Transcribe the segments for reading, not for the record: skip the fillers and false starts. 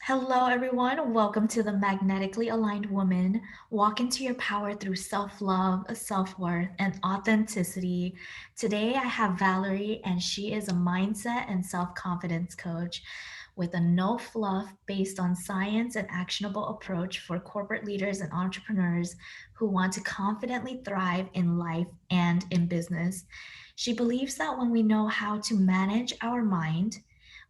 Hello, everyone. Welcome to the Magnetically Aligned Woman. Walk into your power through self love, self worth, and authenticity. Today, I have Valerie, and she is a mindset and self confidence coach with a no fluff based on science and actionable approach for corporate leaders and entrepreneurs who want to confidently thrive in life and in business. She believes that when we know how to manage our mind,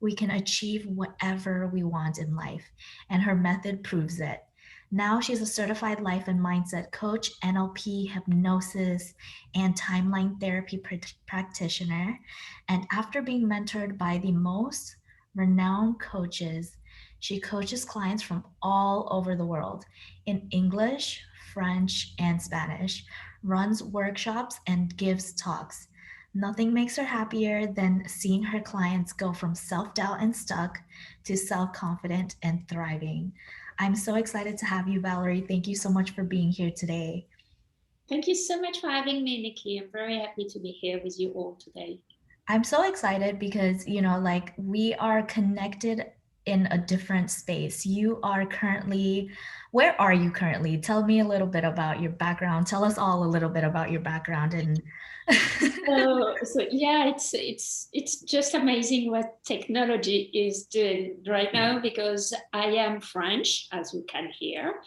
we can achieve whatever we want in life, and her method proves it. Now she's a certified life and mindset coach, NLP, hypnosis, and timeline therapy practitioner. And after being mentored by the most renowned coaches, she coaches clients from all over the world in English, French, and Spanish, runs workshops, and gives talks. Nothing makes her happier than seeing her clients go from self doubt and stuck to self confident and thriving. I'm so excited to have you, Valerie. Thank you so much for being here today. Thank you so much for having me, Nikki. I'm very happy to be here with you all today. I'm so excited because, like we are connected in a different space. Where are you currently? Tell me a little bit about your background. Tell us all a little bit about your background and So yeah, it's just amazing what technology is doing right now because I am French, as you can hear.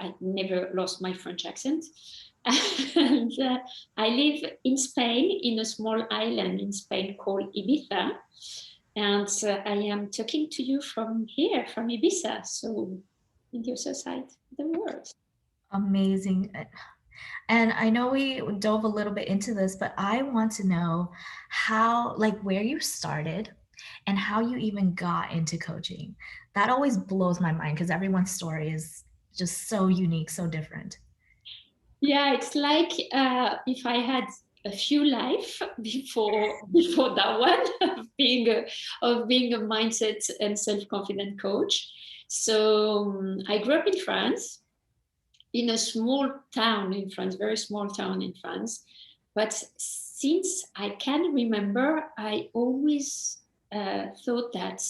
I never lost my French accent. And I live in Spain, in a small island in Spain called Ibiza. And I am talking to you from here, from Ibiza, so in the other side of the world. amazing. And I know we dove a little bit into this, but I want to know where you started and how you even got into coaching. That always blows my mind because everyone's story is just so unique, so different. Yeah, it's like if I had a few life before that one of being a mindset and self confident coach. So I grew up in France, in a small town in France, very small town in France. But since I can remember, I always thought that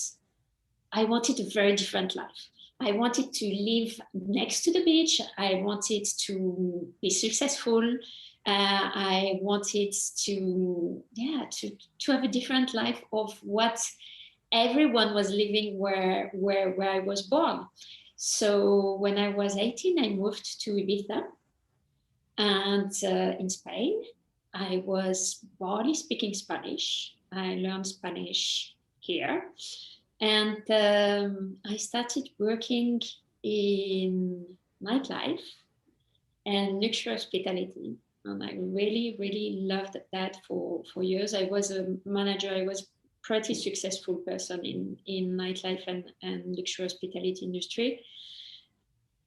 I wanted a very different life. I wanted to live next to the beach. I wanted to be successful. I wanted to have a different life of what everyone was living where I was born. So when I was 18, I moved to Ibiza, and in Spain, I was barely speaking Spanish. I learned Spanish here. And I started working in nightlife and luxury hospitality. And I really, really loved that for years. I was a manager. I was pretty successful person in nightlife and luxury hospitality industry.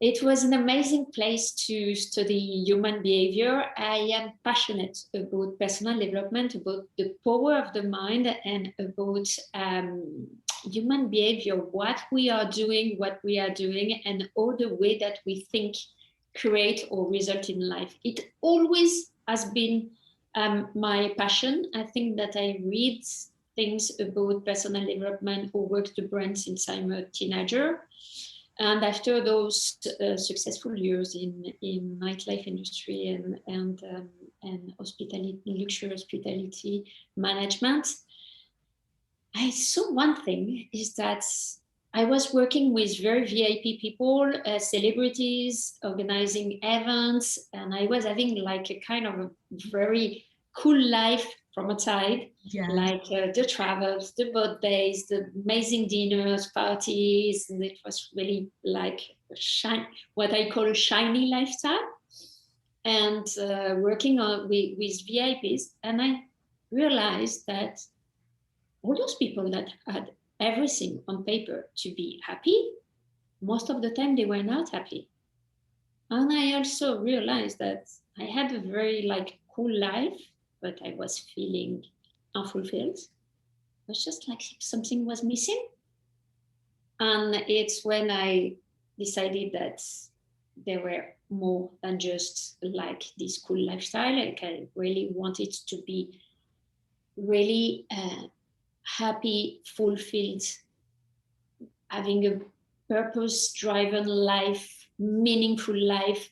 It was an amazing place to study human behavior. I am passionate about personal development, about the power of the mind, and about human behavior, what we are doing, and all the way that we think create or result in life. It always has been my passion. I think that I read things about personal development or work the brain since I'm a teenager. And after those successful years in nightlife industry and hospitality, luxury hospitality management, I saw one thing is that I was working with very VIP people, celebrities, organizing events, and I was having like a kind of a very cool life from outside, Yes. like the travels, the birthdays, the amazing dinners, parties, and it was really like what I call a shiny lifestyle, and working with VIPs, and I realized that all those people that had everything on paper to be happy, most of the time they were not happy. And I also realized that I had a very like cool life, but I was feeling unfulfilled. It was just like something was missing. And it's when I decided that there were more than just like this cool lifestyle. Like I really wanted to be really happy, fulfilled, having a purpose-driven life, meaningful life,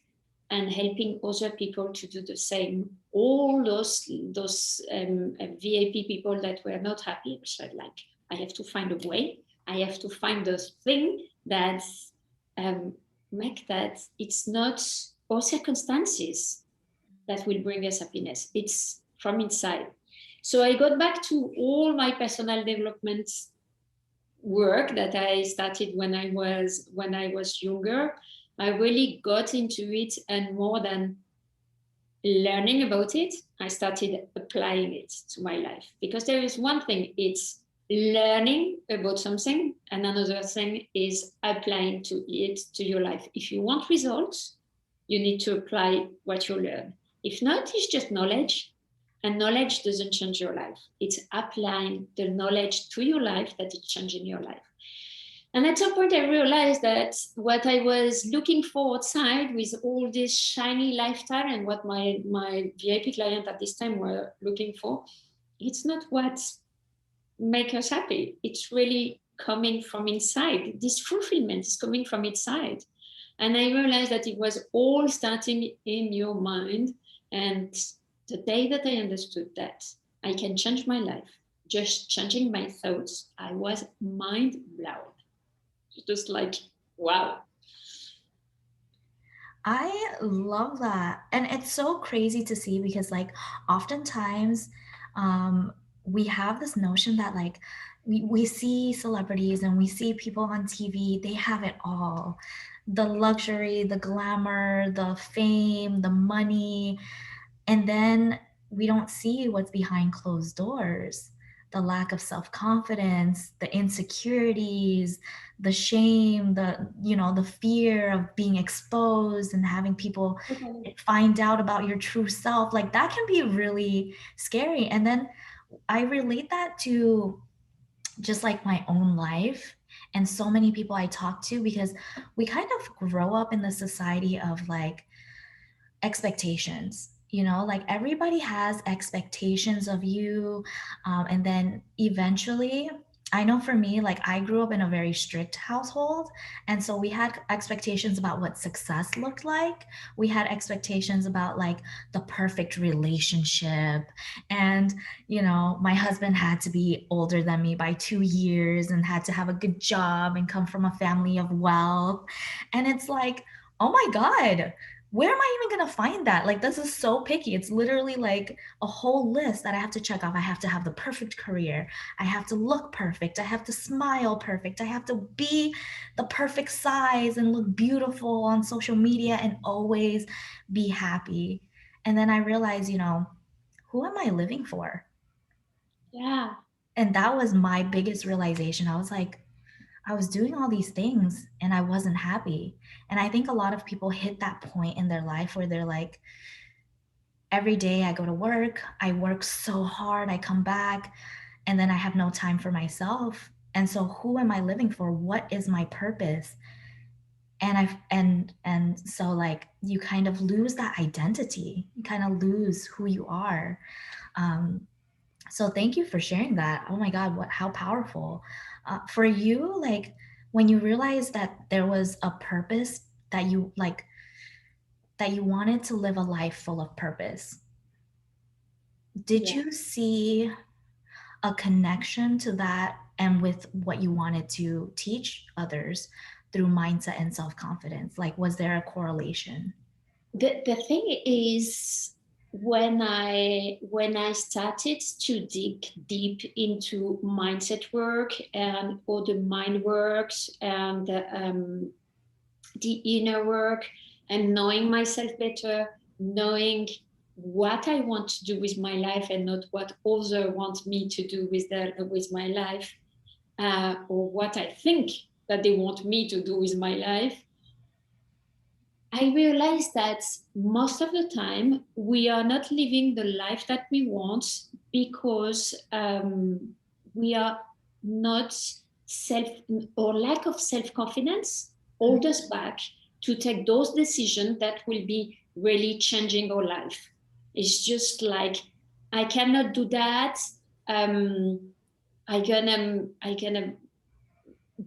and helping other people to do the same. All those VIP people that were not happy said, like, I have to find a way. I have to find the thing that make that it's not all circumstances that will bring us happiness. It's from inside. So I got back to all my personal development work that I started when I was younger. I really got into it, and more than learning about it, I started applying it to my life. Because there is one thing, it's learning about something, and another thing is applying to it to your life. If you want results, you need to apply what you learn. If not, it's just knowledge, and knowledge doesn't change your life. It's applying the knowledge to your life that is changing your life. And at some point, I realized that what I was looking for outside with all this shiny lifestyle and what my VIP client at this time were looking for, it's not what makes us happy. It's really coming from inside. This fulfillment is coming from inside. And I realized that it was all starting in your mind. And the day that I understood that I can change my life, just changing my thoughts, I was mind blown. Just like, wow. I love that. And it's so crazy to see because, like, oftentimes um, we have this notion that, like, we see celebrities and we see people on TV, they have it all, the luxury, the glamour, the fame, the money. And then we don't see what's behind closed doors, the lack of self-confidence, the insecurities, the shame, the fear of being exposed and having people Okay. find out about your true self. Like that can be really scary. And then I relate that to just like my own life and so many people I talk to, because we kind of grow up in the society of like expectations, like everybody has expectations of you. And then eventually, I know for me, like I grew up in a very strict household, and so we had expectations about what success looked like. We had expectations about like the perfect relationship, and my husband had to be older than me by 2 years and had to have a good job and come from a family of wealth. And it's like, oh my god, where am I even going to find that? Like, this is so picky. It's literally like a whole list that I have to check off. I have to have the perfect career. I have to look perfect. I have to smile perfect. I have to be the perfect size and look beautiful on social media and always be happy. And then I realized, who am I living for? Yeah. And that was my biggest realization. I was like, I was doing all these things and I wasn't happy. And I think a lot of people hit that point in their life where they're like, every day I go to work, I work so hard, I come back, and then I have no time for myself. And so who am I living for? What is my purpose? And so like you kind of lose that identity. You kind of lose who you are. Um, so thank you for sharing that. Oh my God, how powerful. For you, like when you realized that there was a purpose that you wanted to live a life full of purpose, did Yeah. you see a connection to that and with what you wanted to teach others through mindset and self-confidence? Like, was there a correlation? The thing is, when I started to dig deep into mindset work and all the mind works and the inner work and knowing myself better, knowing what I want to do with my life and not what others want me to do with my life, or what I think that they want me to do with my life, I realized that most of the time we are not living the life that we want because we are not self, or lack of self confidence hold us back to take those decisions that will be really changing our life. It's just like, I cannot do that. Um, I gonna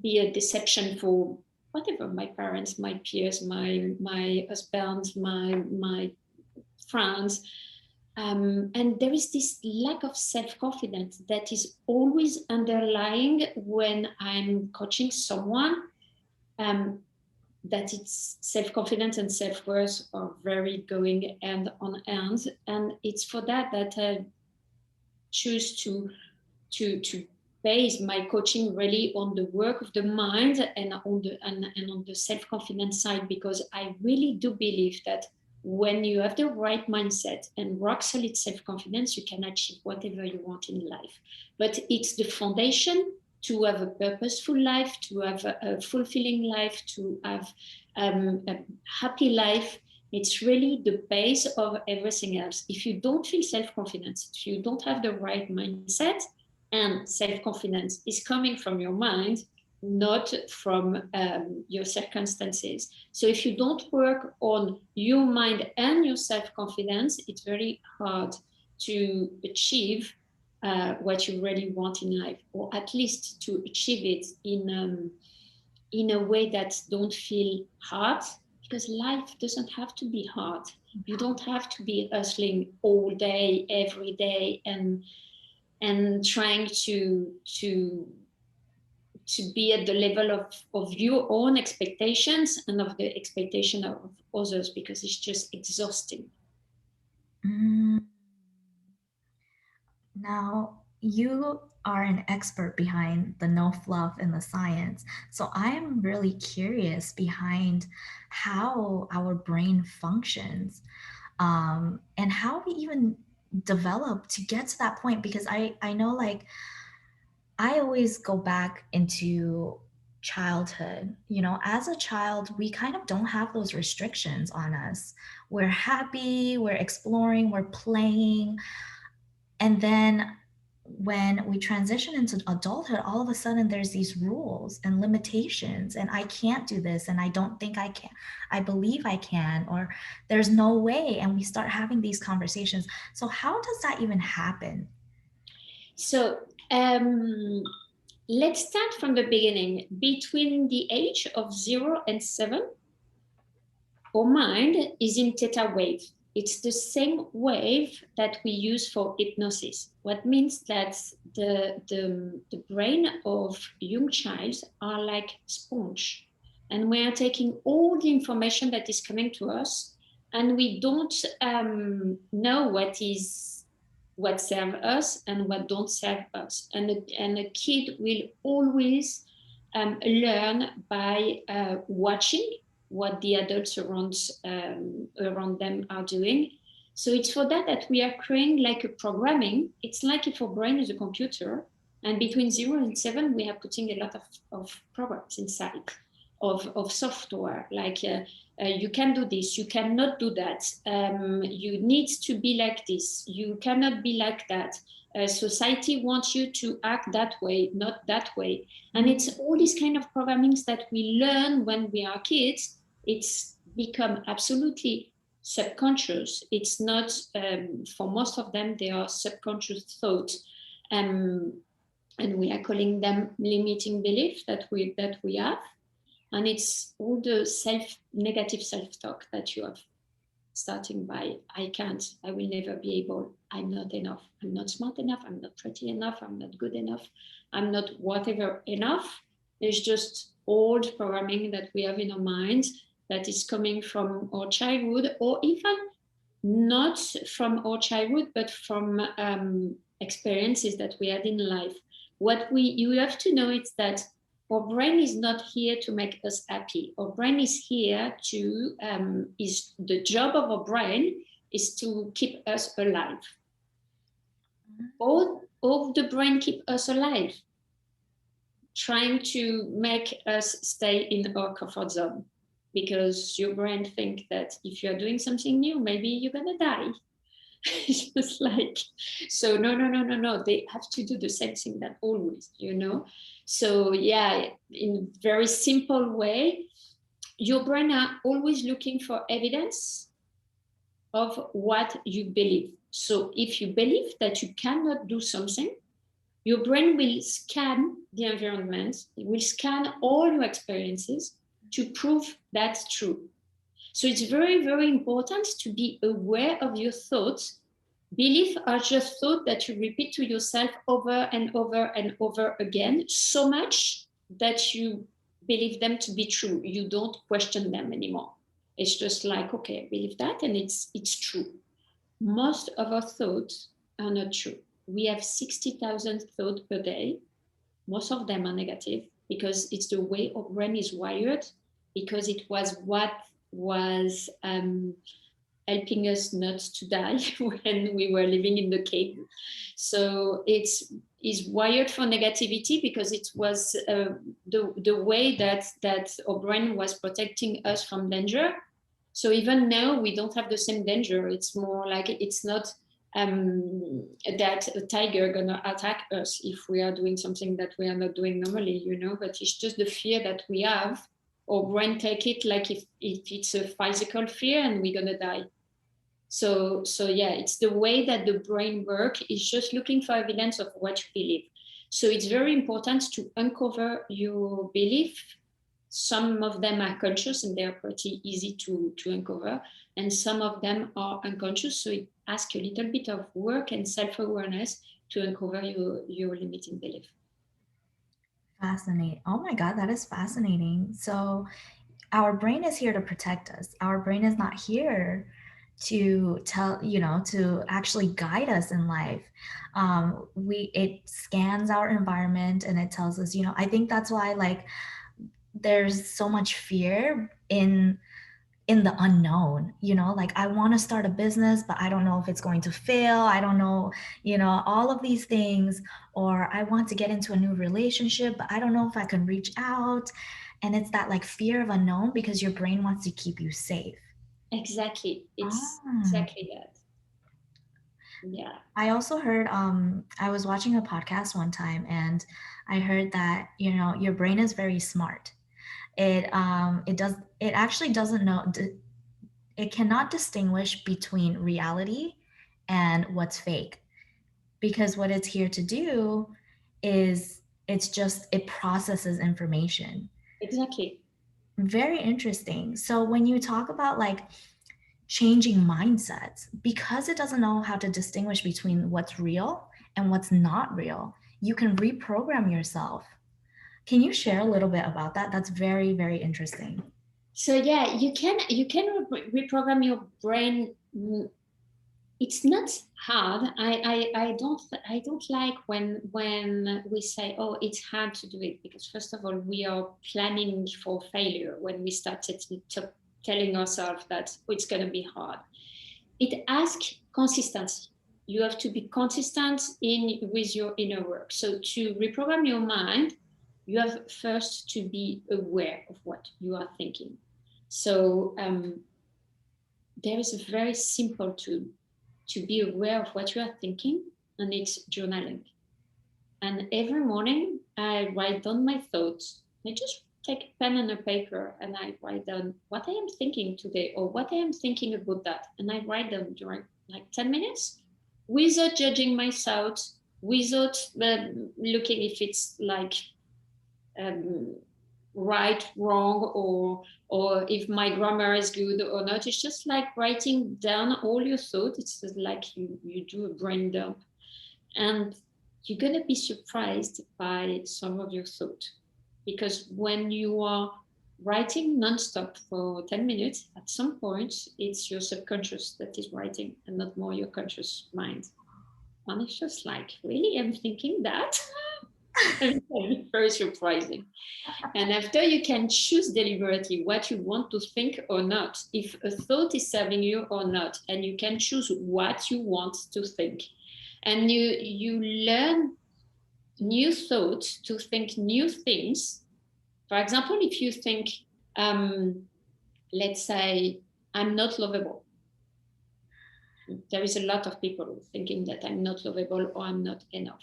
be a deception for whatever, my parents, my peers, my husband, my friends. And there is this lack of self-confidence that is always underlying when I'm coaching someone. That it's self-confidence and self-worth are very going hand on hand, and it's for that that I choose to base my coaching really on the work of the mind and on the self-confidence side, because I really do believe that when you have the right mindset and rock solid self-confidence, you can achieve whatever you want in life. But it's the foundation to have a purposeful life, to have a fulfilling life, to have a happy life. It's really the base of everything else. If you don't feel self-confidence, if you don't have the right mindset, and self-confidence is coming from your mind, not from your circumstances. So if you don't work on your mind and your self-confidence, it's very hard to achieve what you really want in life, or at least to achieve it in a way that don't feel hard, because life doesn't have to be hard. You don't have to be hustling all day every day and trying to be at the level of your own expectations and of the expectation of others, because it's just exhausting. Mm. Now, you are an expert behind the no fluff and the science. So I'm really curious behind how our brain functions, and how we even develop to get to that point. Because I know, like, I always go back into childhood. You know, as a child, we kind of don't have those restrictions on us. We're happy, we're exploring, we're playing. And then when we transition into adulthood, all of a sudden there's these rules and limitations, and I can't do this, and I don't think I can. I believe I can, or there's no way. And we start having these conversations. So, how does that even happen? So um, let's start from the beginning. Between the age of 0 and 7, our mind is in theta wave. It's the same wave that we use for hypnosis. What means that the brain of young child are like sponge. And we are taking all the information that is coming to us, and we don't know what serve us and what don't serve us. And a kid will always learn by watching what the adults around them are doing. So it's for that that we are creating like a programming. It's like if our brain is a computer, and between 0 and 7, we are putting a lot of programs inside of software, like you can do this, you cannot do that, you need to be like this, you cannot be like that. Society wants you to act that way, not that way. And it's all these kind of programmings that we learn when we are kids. It's become absolutely subconscious. It's not, for most of them, they are subconscious thoughts. Um, and we are calling them limiting beliefs that we have. And it's all the negative self-talk that you have, starting by I can't, I will never be able, I'm not enough, I'm not smart enough, I'm not pretty enough, I'm not good enough, I'm not whatever enough. There's just old programming that we have in our minds that is coming from our childhood, or even not from our childhood, but from experiences that we had in life. What you have to know is that our brain is not here to make us happy. Our brain is here to is the job of our brain is to keep us alive. All of the brain keep us alive, trying to make us stay in our comfort zone, because your brain think that if you're doing something new, maybe you're gonna die. It's just like, so no, no, no, no, no, they have to do the same thing that always. So yeah, in very simple way, your brain are always looking for evidence of what you believe. So if you believe that you cannot do something, your brain will scan the environment, it will scan all your experiences to prove that's true. So it's very, very important to be aware of your thoughts. Beliefs are just thoughts that you repeat to yourself over and over and over again, so much that you believe them to be true. You don't question them anymore. It's just like, okay, I believe that, and it's true. Most of our thoughts are not true. We have 60,000 thoughts per day. Most of them are negative because it's the way our brain is wired, because it was what was helping us not to die when we were living in the cave. So it's is wired for negativity because it was the way that our brain was protecting us from danger. So even now we don't have the same danger. It's more like it's not that a tiger gonna attack us if we are doing something that we are not doing normally, but it's just the fear that we have. Our brain take it like if it's a physical fear and we're gonna die. So yeah, it's the way that the brain works. Is just looking for evidence of what you believe. So it's very important to uncover your belief. Some of them are conscious and they're pretty easy to uncover, and some of them are unconscious. So it asks a little bit of work and self-awareness to uncover your limiting belief. Fascinating. Oh my God, that is fascinating. So our brain is here to protect us. Our brain is not here to tell, to actually guide us in life. It scans our environment and it tells us, I think that's why like there's so much fear in the unknown, like I want to start a business but I don't know if it's going to fail, I don't know, all of these things. Or I want to get into a new relationship but I don't know if I can reach out. And it's that like fear of unknown because your brain wants to keep you safe. Exactly, it's Oh. exactly that. Yeah. I also heard I was watching a podcast one time and I heard that, your brain is very smart. It actually doesn't know, it cannot distinguish between reality and what's fake, because what it's here to do is it processes information. Exactly. Very interesting. So when you talk about like changing mindsets, because it doesn't know how to distinguish between what's real and what's not real, you can reprogram yourself. Can you share a little bit about that? That's very, very interesting. So yeah, you can reprogram your brain. It's not hard. I don't like when we say, oh, it's hard to do it, because first of all we are planning for failure when we start telling ourselves that, oh, it's going to be hard. It asks consistency. You have to be consistent in with your inner work. So to reprogram your mind, you have first to be aware of what you are thinking. So there is a very simple tool to be aware of what you are thinking, and it's journaling. And every morning I write down my thoughts. I just take a pen and a paper and I write down what I am thinking today or what I am thinking about that. And I write them during like 10 minutes without judging my thoughts, without looking if it's like um, right, wrong, or if my grammar is good or not. It's just like writing down all your thoughts. It's just like you do a brain dump, and you're gonna be surprised by some of your thoughts, because when you are writing nonstop for 10 minutes, at some point it's your subconscious that is writing and not more your conscious mind. And it's just like, really, I'm thinking that. It's very surprising. And after, you can choose deliberately what you want to think or not, if a thought is serving you or not, and you can choose what you want to think. And you learn new thoughts to think new things. For example, if you think, let's say, I'm not lovable. There is a lot of people thinking that I'm not lovable or I'm not enough.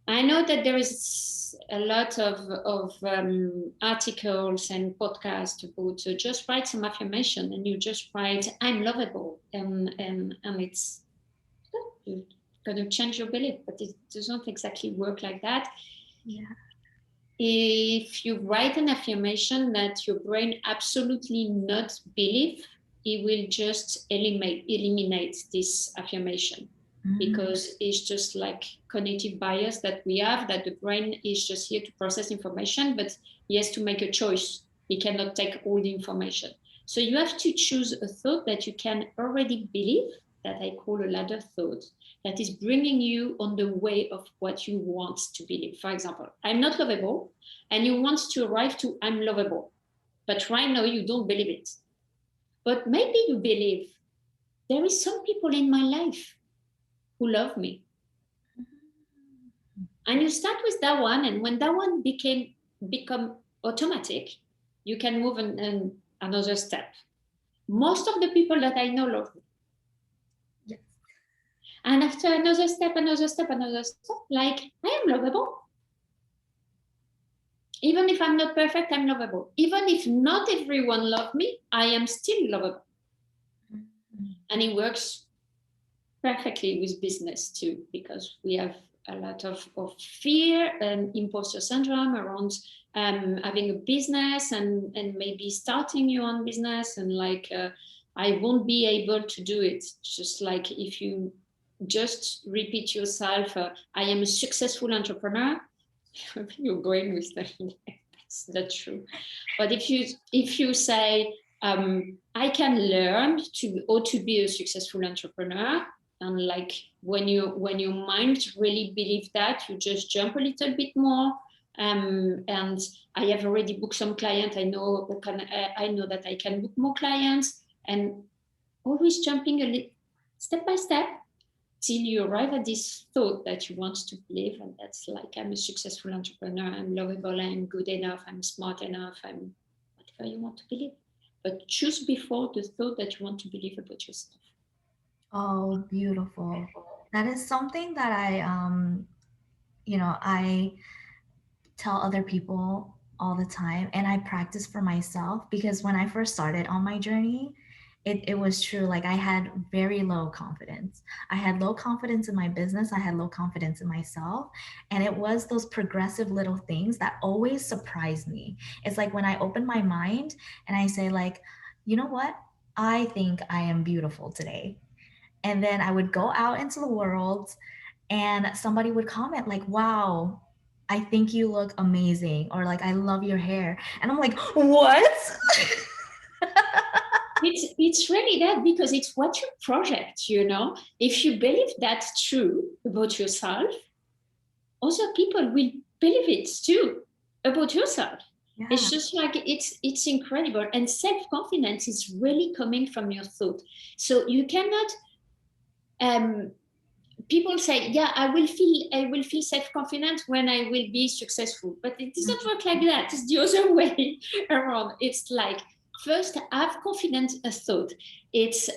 I know that there is a lot of articles and podcasts about just write some affirmation, and you just write I'm lovable, and it's going to change your belief, but it doesn't exactly work like that. Yeah. If you write an affirmation that your brain absolutely not believe, it will just eliminate this affirmation, because it's just like cognitive bias that we have, that the brain is just here to process information, but he has to make a choice. He cannot take all the information. So you have to choose a thought that you can already believe, that I call a ladder thought, that is bringing you on the way of what you want to believe. For example, I'm not lovable, and you want to arrive to I'm lovable. But right now you don't believe it. But maybe you believe there is some people in my life who love me. And you start with that one, and when that one become automatic, you can move another step. Most of the people that I know love me. Yes. And after another step, like I am lovable. Even if I'm not perfect, I'm lovable. Even if not everyone loves me, I am still lovable. And it works perfectly with business too, because we have a lot of fear and imposter syndrome around having a business and maybe starting your own business, and like I won't be able to do it. Just like if you just repeat yourself, I am a successful entrepreneur, your brain will say that's not true. But if you say I can learn to or to be a successful entrepreneur, and like when your mind really believe that, you just jump a little bit more. And I have already booked some clients. I know that I can book more clients, and always jumping a little step by step till you arrive at this thought that you want to believe, and that's like I'm a successful entrepreneur, I'm lovable, I'm good enough, I'm smart enough, I'm whatever you want to believe. But choose before the thought that you want to believe about yourself. Oh, beautiful. That is something that I tell other people all the time, and I practice for myself, because when I first started on my journey, it was true. Like, I had very low confidence. I had low confidence in my business. I had low confidence in myself. And it was those progressive little things that always surprised me. It's like when I open my mind and I say, like, you know what? I think I am beautiful today. And then I would go out into the world and somebody would comment like, wow, I think you look amazing, or like, I love your hair. And I'm like, what? It's really that, because it's what you project, you know. If you believe that's true about yourself, other people will believe it too about yourself. Yeah. It's just like it's incredible. And self-confidence is really coming from your thought. So you cannot um people say, yeah, I will feel self-confident when I will be successful, but it doesn't work like that. It's the other way around. It's like, first have confidence a thought. It's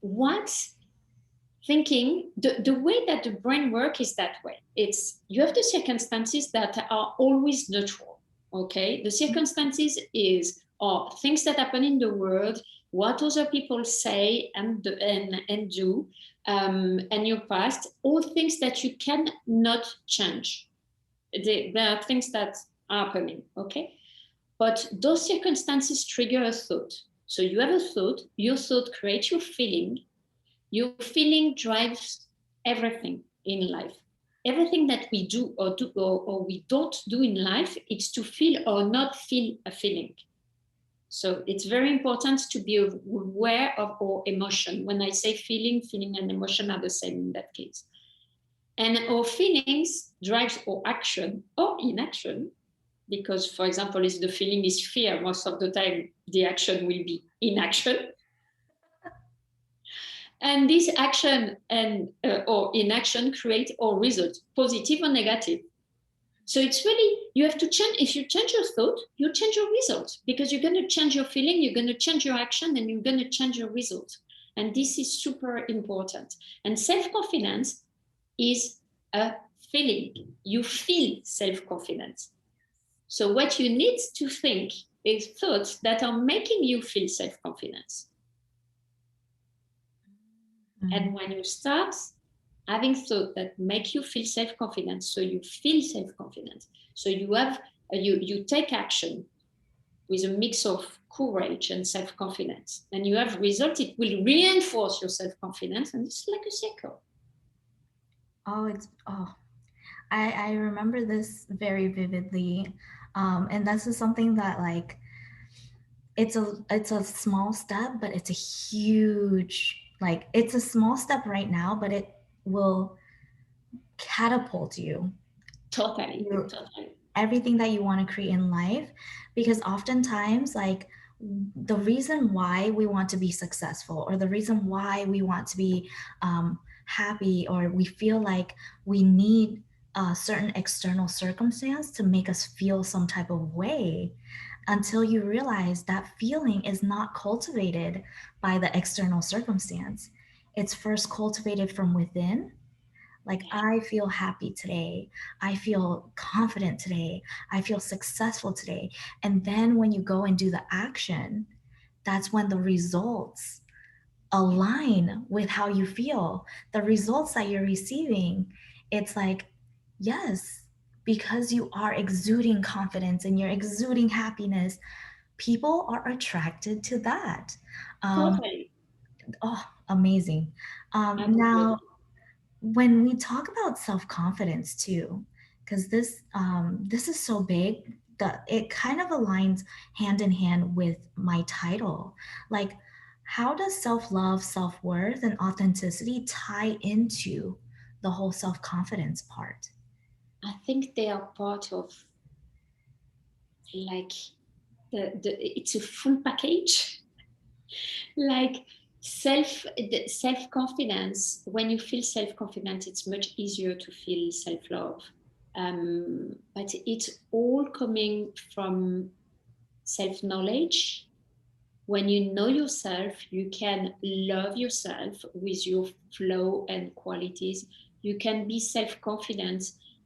what thinking, the way that the brain works is that way. It's, you have the circumstances that are always neutral. Okay, the circumstances are things that happen in the world, what other people say and do, and your past, all things that you cannot change. There are things that are happening. Okay, but those circumstances trigger a thought. So you have a thought, your thought creates your feeling, your feeling drives everything in life. Everything that we do or we don't do in life, it's to feel or not feel a feeling. So it's very important to be aware of our emotion. When I say feeling and emotion are the same in that case. And our feelings drives our action or inaction, because, for example, if the feeling is fear, most of the time the action will be inaction. And this action and or inaction create or result, positive or negative. So it's really, you have to change. If you change your thought, you change your result, because you're going to change your feeling, you're going to change your action, and you're going to change your result. And this is super important. And self-confidence is a feeling. You feel self-confidence. So what you need to think is thoughts that are making you feel self-confidence. And when you start having thought that make you feel self-confident, so you feel self-confident, so you have you take action with a mix of courage and self-confidence, and you have result, it will reinforce your self-confidence, and it's like a circle. Oh, I remember this very vividly. And this is something that like it's a small step, but it's a huge, like it's a small step right now, but it will catapult you Totally, through totally. everything that you want to create in life. Because oftentimes, like, the reason why we want to be successful, or the reason why we want to be happy, or we feel like we need a certain external circumstance to make us feel some type of way, until you realize that feeling is not cultivated by the external circumstance. It's first cultivated from within. Like, Yeah, I feel happy today. I feel confident today. I feel successful today. And then when you go and do the action, that's when the results align with how you feel. The results that you're receiving, it's like, yes, because you are exuding confidence and you're exuding happiness, people are attracted to that. Um, totally. oh, amazing. Now, Absolutely. when we talk about self-confidence too, because this is so big that it kind of aligns hand in hand with my title. Like, how does self-love, self-worth, and authenticity tie into the whole self-confidence part? I think they are part of, like, the it's a full package. Like, self confidence, when you feel self confident, it's much easier to feel self love, but it's all coming from self knowledge. When you know yourself, you can love yourself with your flow and qualities. You can be self confident,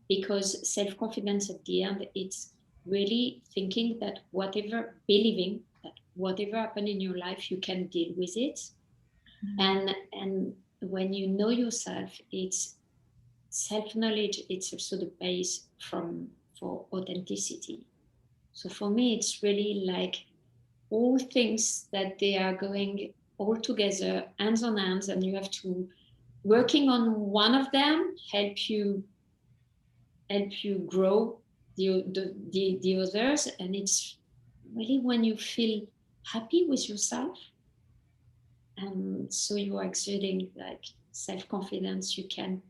because self confidence at the end, it's really thinking that whatever, believing that whatever happened in your life, you can deal with it. Mm, And when you know yourself, it's self knowledge. It's also the base from for authenticity. So for me, it's really like all things that they are going all together, hands on hands, and you have to working on one of them help you grow the others. And it's really when you feel happy with yourself, and so you are exuding like self-confidence, you can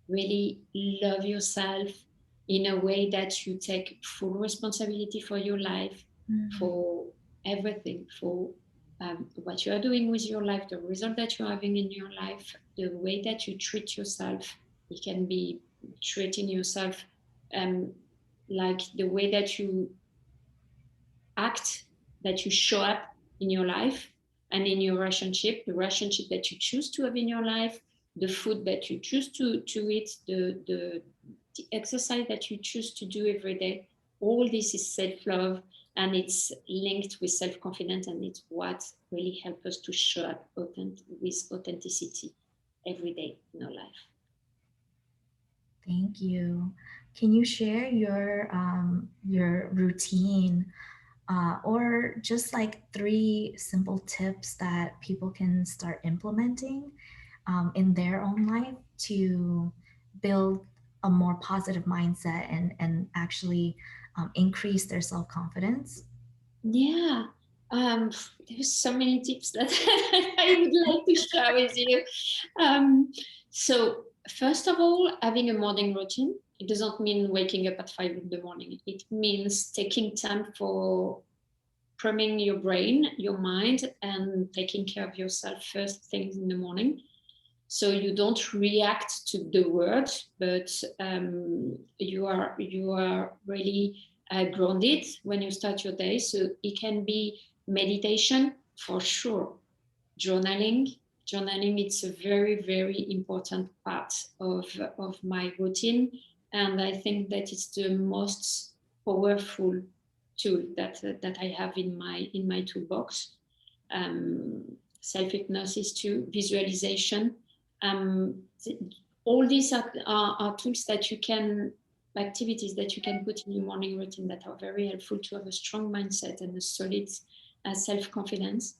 really love yourself in a way that you take full responsibility for your life, mm, for everything, for what you are doing with your life, the result that you're having in your life, the way that you treat yourself. You can be treating yourself, um, like the way that you act, that you show up in your life and in your relationship, the relationship that you choose to have in your life, the food that you choose to eat, the exercise that you choose to do every day. All this is self-love, and it's linked with self-confidence, and it's what really helps us to show up with authenticity every day in our life. thank you. Can you share your routine, or just like three simple tips that people can start implementing in their own life to build a more positive mindset and actually increase their self confidence? Yeah, there's so many tips that I would like to share with you. Um, so, first of all, having a morning routine. It doesn't mean waking up at 5 in the morning. It means taking time for priming your brain, your mind, and taking care of yourself first things in the morning. So you don't react to the word, but you are really grounded when you start your day. So it can be meditation for sure, journaling. Journaling, it's a very, very important part of my routine, and I think that it's the most powerful tool that I have in my toolbox. um, Self hypnosis too, visualization. all these are tools that you can, activities that you can put in your morning routine that are very helpful to have a strong mindset and a solid self-confidence.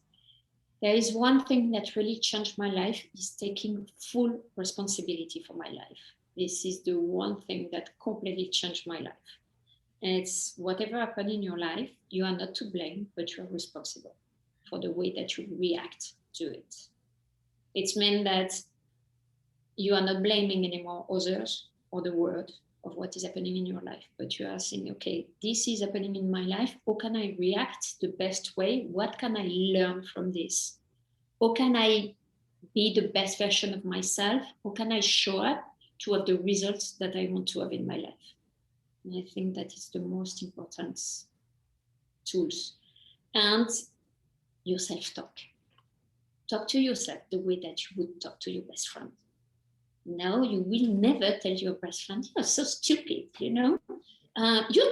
There is one thing that really changed my life is taking full responsibility for my life. This is the one thing that completely changed my life. And it's whatever happened in your life, you are not to blame, but you are responsible for the way that you react to it. It's meant that you are not blaming anymore others or the world of what is happening in your life, but you are saying, okay, this is happening in my life. How can I react the best way? What can I learn from this? How can I be the best version of myself? How can I show up to have the results that I want to have in my life? And I think that is the most important tools. And your self-talk. Talk to yourself the way that you would talk to your best friend. No, you will never tell your best friend, you're so stupid, you're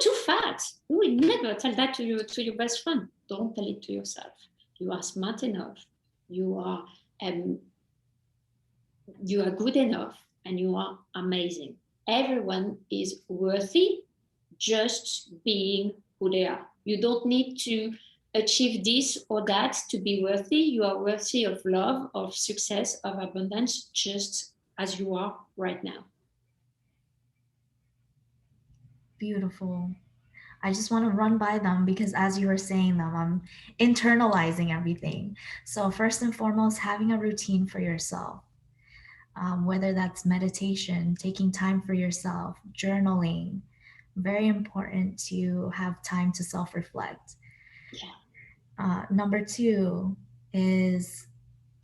too fat. You will never tell that to your best friend. Don't tell it to yourself. You are smart enough. You are um, you are good enough, and you are amazing. Everyone is worthy just being who they are. You don't need to achieve this or that to be worthy. You are worthy of love, of success, of abundance, just as you are right now. Beautiful. I just want to run by them because as you were saying them, I'm internalizing everything. So, first and foremost, having a routine for yourself, whether that's meditation, taking time for yourself, journaling. Very important to have time to self reflect. Yeah, Number two is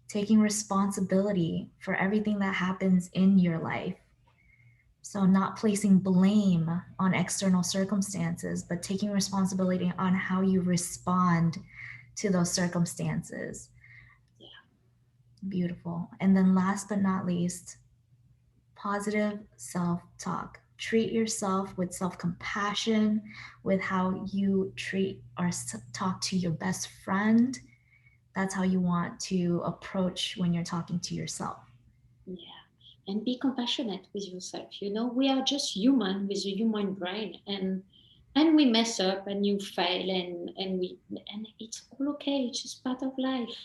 taking responsibility for everything that happens in your life. So, not placing blame on external circumstances, but taking responsibility on how you respond to those circumstances. yeah, Beautiful. And then, last but not least, positive self talk. Treat yourself with self compassion, with how you treat or talk to your best friend. That's how you want to approach when you're talking to yourself. yeah. And be compassionate with yourself. We are just human with a human brain, and we mess up and you fail, and it's all okay. It's just part of life.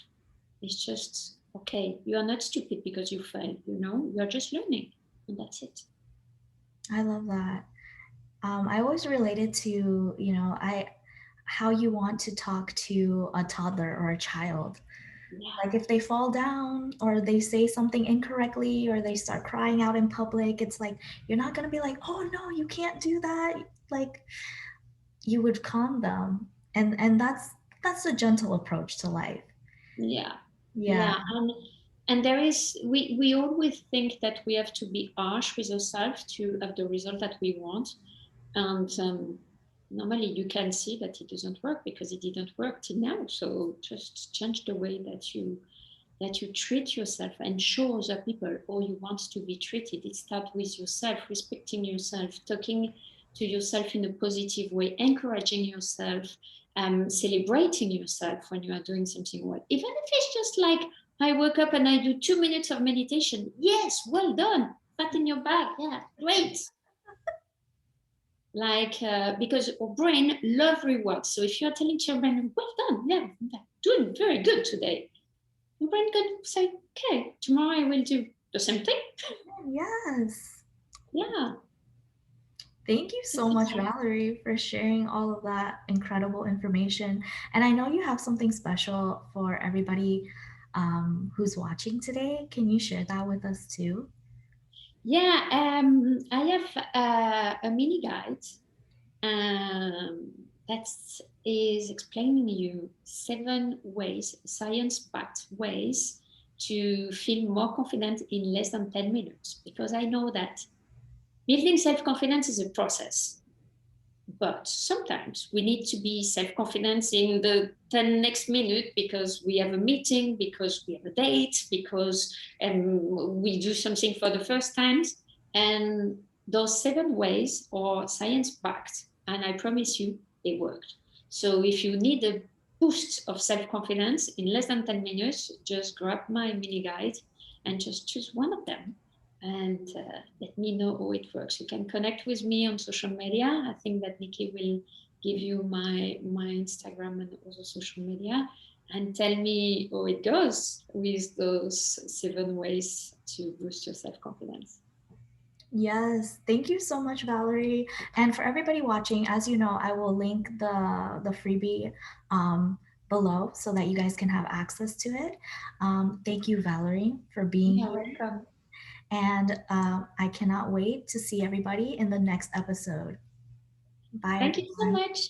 It's just okay. You are not stupid because you failed. You are just learning, and that's it. I love that. I always related to, how you want to talk to a toddler or a child. Yeah, Like if they fall down or they say something incorrectly or they start crying out in public, it's like you're not going to be like, "Oh no, you can't do that." Like you would calm them. And that's a gentle approach to life. yeah, Yeah. yeah. And there is we always think that we have to be harsh with ourselves to have the result that we want, and normally you can see that it doesn't work because it didn't work till now. So just change the way that you treat yourself and show other people how you want to be treated. It starts with yourself, respecting yourself, talking to yourself in a positive way, encouraging yourself, celebrating yourself when you are doing something well. Even if it's just like, I wake up and I do 2 minutes of meditation. Yes, well done. Pat in your back. Yeah, great. Because our brain love rewards. So if you're telling to your brain, well done, yeah, doing very good today, your brain can say, okay, tomorrow I will do the same thing. Yes. Yeah. Thank you so much, Valerie, for sharing all of that incredible information. And I know you have something special for everybody who's watching today. Can you share that with us too? Yeah, I have a mini guide that is explaining you 7 ways, science-backed ways to feel more confident in less than 10 minutes. Because I know that building self-confidence is a process. But sometimes we need to be self-confident in the 10 next minute because we have a meeting, because we have a date, because we do something for the first time. And those 7 ways are science-backed, and I promise you, they worked. So if you need a boost of self-confidence in less than 10 minutes, just grab my mini guide and just choose one of them. and let me know how it works. You can connect with me on social media. I think that Nikki will give you my Instagram and other social media, and tell me how it goes with those 7 ways to boost your self confidence. Yes, thank you so much, Valerie. And for everybody watching, as you know, I will link the freebie um, below so that you guys can have access to it. Thank you, Valerie, for being You're here. welcome. And I cannot wait to see everybody in the next episode. Bye, Thank you so everyone. much.